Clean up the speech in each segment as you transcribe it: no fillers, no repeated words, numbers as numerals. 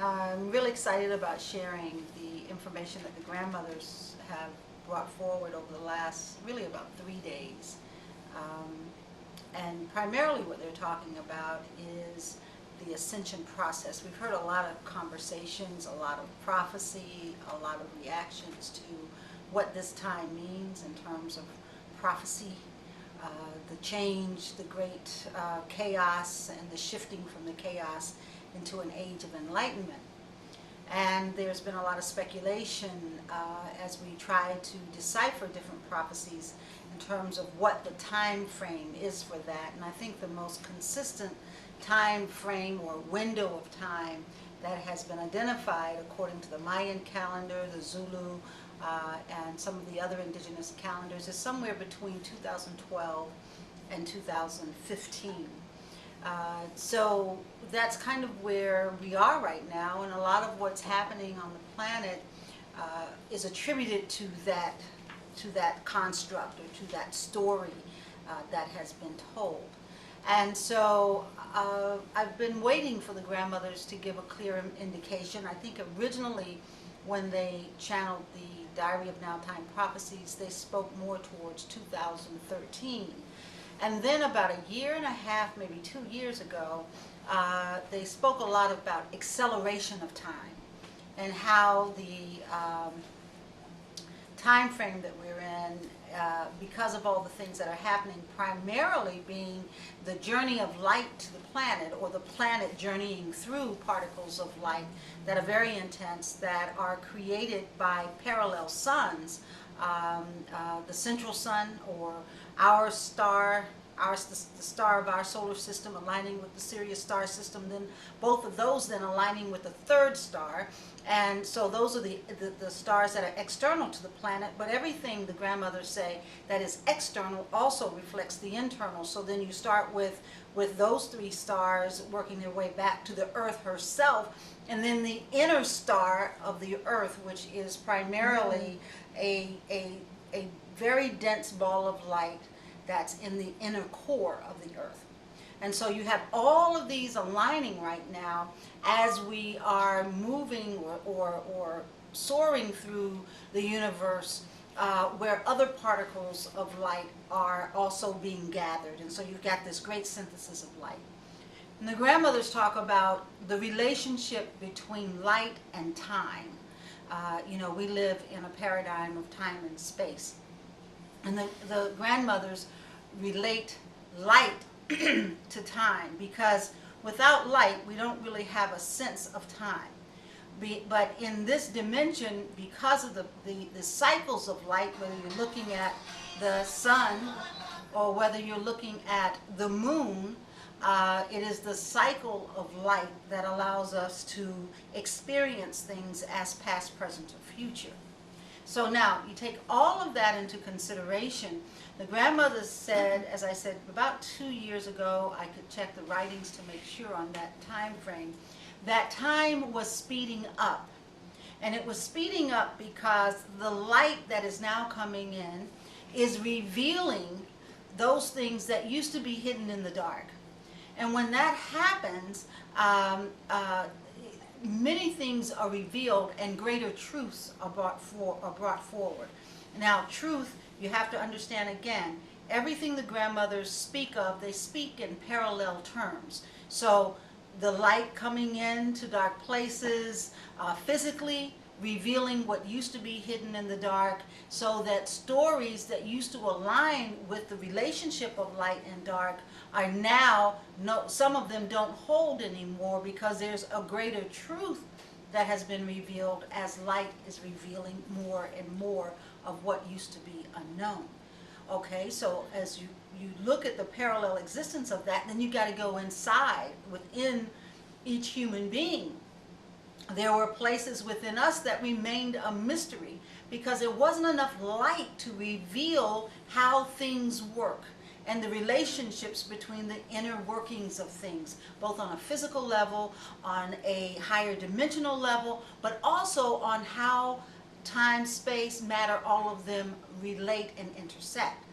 I'm really excited about sharing the information that the grandmothers have brought forward over the last, really about 3 days. Um, and primarily what they're talking about is the ascension process. We've heard a lot of conversations, a lot of prophecy, a lot of reactions to what this time means in terms of prophecy, the change, the great chaos, and the shifting from the chaos into an age of enlightenment. And there's been a lot of speculation as we try to decipher different prophecies in terms of what the time frame is for that. And I think the most consistent time frame or window of time that has been identified according to the Mayan calendar, the Zulu, and some of the other indigenous calendars is somewhere between 2012 and 2015. So that's kind of where we are right now, and a lot of what's happening on the planet is attributed to that construct or to that story that has been told. And so I've been waiting for the grandmothers to give a clear indication. I think originally when they channeled the Diary of Now Time Prophecies, they spoke more towards 2013. And then about a year and a half, maybe 2 years ago, they spoke a lot about acceleration of time and how the time frame that we're in, because of all the things that are happening, primarily being the journey of light to the planet, or the planet journeying through particles of light that are very intense, that are created by parallel suns, the central sun, or our star, the star of our solar system aligning with the Sirius star system, then both of those then aligning with the third star. And so those are the stars that are external to the planet, but everything the grandmothers say that is external also reflects the internal. So then you start with those three stars working their way back to the Earth herself, and then the inner star of the Earth, which is primarily a very dense ball of light that's in the inner core of the Earth. And so you have all of these aligning right now as we are moving or soaring through the universe, where other particles of light are also being gathered. And so you've got this great synthesis of light. And the grandmothers talk about the relationship between light and time. We live in a paradigm of time and space. And the grandmothers relate light to time, because without light we don't really have a sense of time. But in this dimension, because of the cycles of light, whether you're looking at the sun or whether you're looking at the moon, it is the cycle of light that allows us to experience things as past, present, or future. So now, you take all of that into consideration. The grandmothers said, as I said, about 2 years ago, I could check the writings to make sure on that time frame, that time was speeding up. And it was speeding up because the light that is now coming in is revealing those things that used to be hidden in the dark. And when that happens, many things are revealed and greater truths are brought forward. Now, truth, you have to understand again, everything the grandmothers speak of, they speak in parallel terms. So the light coming into dark places, physically revealing what used to be hidden in the dark, so that stories that used to align with the relationship of light and dark are now, some of them don't hold anymore, because there's a greater truth that has been revealed as light is revealing more and more of what used to be unknown. Okay, so as you look at the parallel existence of that, then you got to go inside within each human being. There were places within us that remained a mystery because there wasn't enough light to reveal how things work and the relationships between the inner workings of things, both on a physical level, on a higher dimensional level, but also on how time, space, matter, all of them relate and intersect.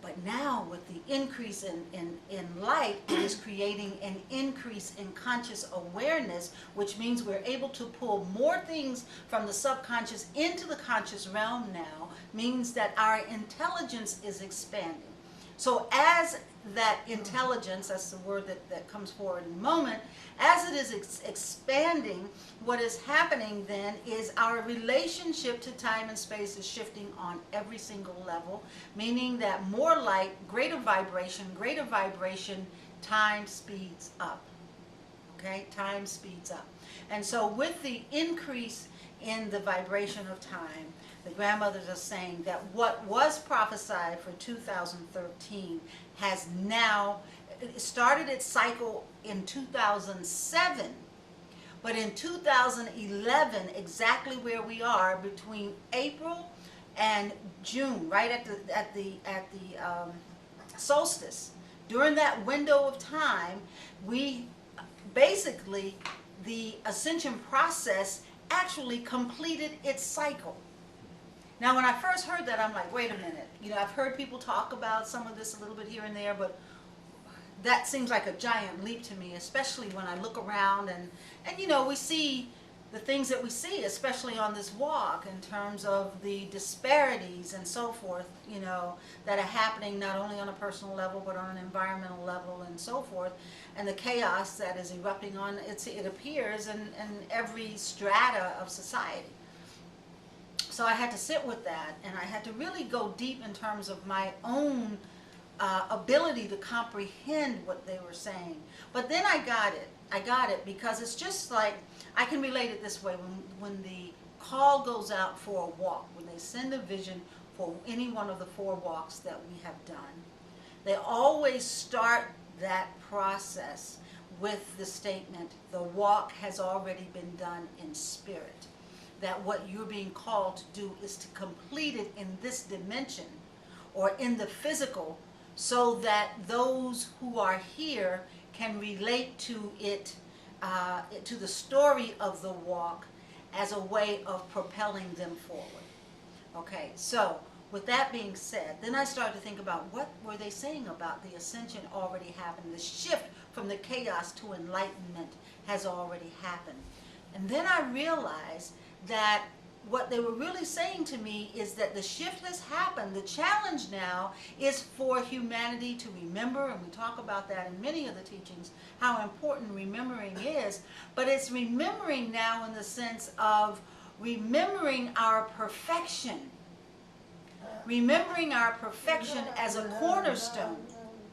But now with the increase in light, it is creating an increase in conscious awareness, which means we're able to pull more things from the subconscious into the conscious realm now, means that our intelligence is expanding. So as that intelligence, that's the word that comes forward in a moment, as it is expanding, what is happening then is our relationship to time and space is shifting on every single level, meaning that more light, greater vibration, time speeds up. Okay, time speeds up. And so with the increase in the vibration of time, the grandmothers are saying that what was prophesied for 2013 has now started its cycle in 2007, but in 2011, exactly where we are between April and June, right at the solstice, during that window of time, we basically, the ascension process actually completed its cycle. Now, when I first heard that, I'm like, wait a minute. You know, I've heard people talk about some of this a little bit here and there, but that seems like a giant leap to me, especially when I look around and you know, we see the things that we see, especially on this walk, in terms of the disparities and so forth, you know, that are happening not only on a personal level, but on an environmental level and so forth, and the chaos that is erupting on, it appears in every strata of society. So I had to sit with that, and I had to really go deep in terms of my own ability to comprehend what they were saying. But then I got it because it's just like, I can relate it this way. When the call goes out for a walk, when they send a vision for any one of the 4 walks that we have done, they always start that process with the statement, the walk has already been done in spirit. That what you're being called to do is to complete it in this dimension or in the physical, so that those who are here can relate to it, to the story of the walk as a way of propelling them forward. Okay, so with that being said, then I started to think about what were they saying about the ascension already happened. The shift from the chaos to enlightenment has already happened. And then I realized that what they were really saying to me is that the shift has happened. The challenge now is for humanity to remember, and we talk about that in many of the teachings, how important remembering is, but it's remembering now in the sense of remembering our perfection. Remembering our perfection as a cornerstone.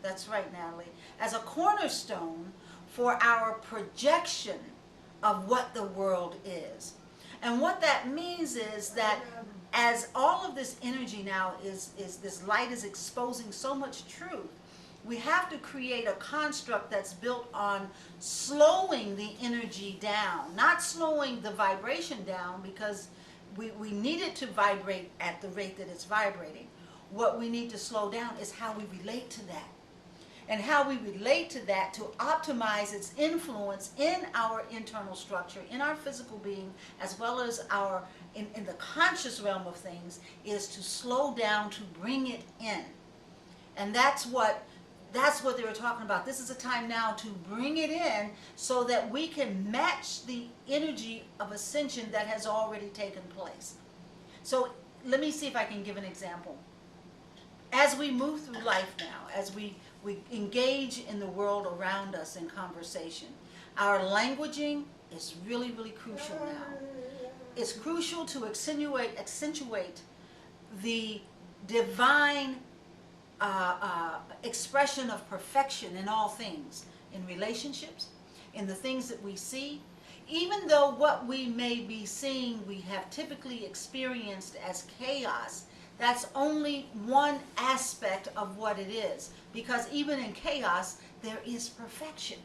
That's right, Natalie. As a cornerstone for our projection of what the world is. And what that means is that as all of this energy now is this light is exposing so much truth, we have to create a construct that's built on slowing the energy down, not slowing the vibration down, because we need it to vibrate at the rate that it's vibrating. What we need to slow down is how we relate to that. And how we relate to that to optimize its influence in our internal structure, in our physical being, as well as our in the conscious realm of things, is to slow down, to bring it in. And that's what they were talking about. This is a time now to bring it in so that we can match the energy of ascension that has already taken place. So let me see if I can give an example. As we move through life now, as we engage in the world around us in conversation, our languaging is really, really crucial now. It's crucial to accentuate the divine expression of perfection in all things, in relationships, in the things that we see. Even though what we may be seeing we have typically experienced as chaos, that's only one aspect of what it is, because even in chaos there is perfection.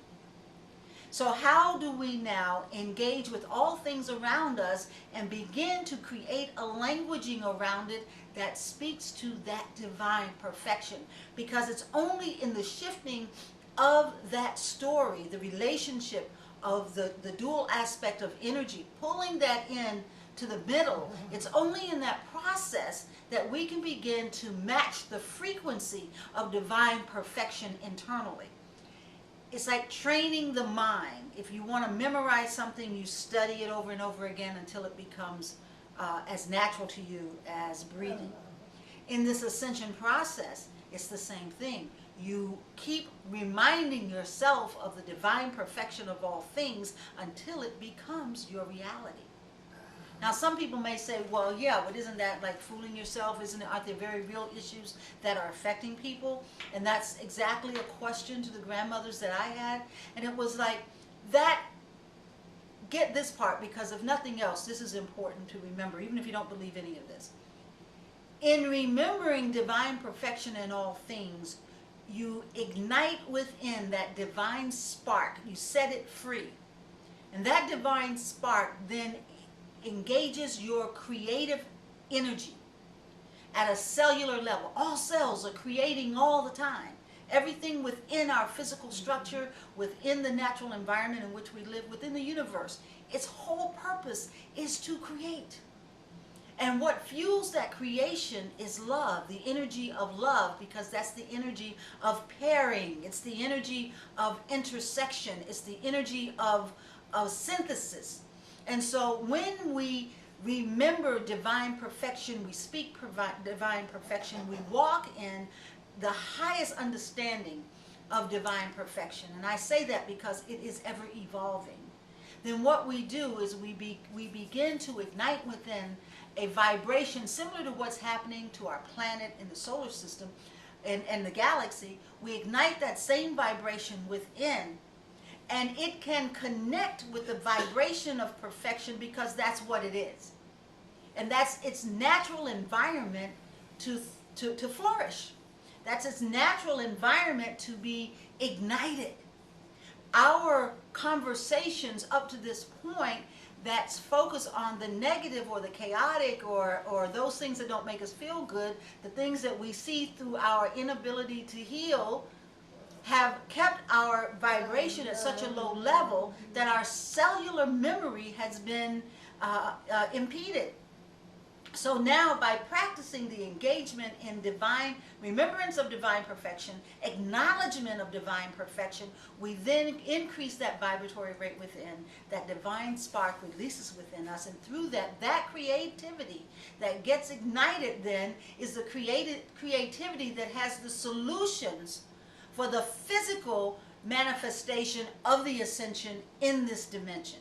So how do we now engage with all things around us and begin to create a languaging around it that speaks to that divine perfection? Because it's only in the shifting of that story, the relationship of the dual aspect of energy, pulling that in to the middle. It's only in that process that we can begin to match the frequency of divine perfection internally. It's like training the mind. If you want to memorize something, you study it over and over again until it becomes as natural to you as breathing. In this ascension process, it's the same thing. You keep reminding yourself of the divine perfection of all things until it becomes your reality. Now, some people may say, well, yeah, but isn't that like fooling yourself? Aren't there very real issues that are affecting people? And that's exactly a question to the grandmothers that I had. And it was like, get this part, because if nothing else, this is important to remember, even if you don't believe any of this. In remembering divine perfection in all things, you ignite within that divine spark. You set it free. And that divine spark then engages your creative energy at a cellular level. All cells are creating all the time. Everything within our physical structure, within the natural environment in which we live, within the universe, its whole purpose is to create. And what fuels that creation is love, the energy of love, because that's the energy of pairing. It's the energy of intersection. It's the energy of synthesis. And so when we remember divine perfection, we speak divine perfection, we walk in the highest understanding of divine perfection. And I say that because it is ever evolving. Then what we do is we begin to ignite within a vibration similar to what's happening to our planet in the solar system and the galaxy. We ignite that same vibration within, and it can connect with the vibration of perfection because that's what it is. And that's its natural environment to flourish. That's its natural environment to be ignited. Our conversations up to this point that's focused on the negative or the chaotic or those things that don't make us feel good, the things that we see through our inability to heal, have kept our vibration at such a low level that our cellular memory has been impeded. So now, by practicing the engagement in divine remembrance of divine perfection, acknowledgement of divine perfection, we then increase that vibratory rate within. That divine spark releases within us, and through that creativity that gets ignited then is the creativity that has the solutions for the physical manifestation of the ascension in this dimension.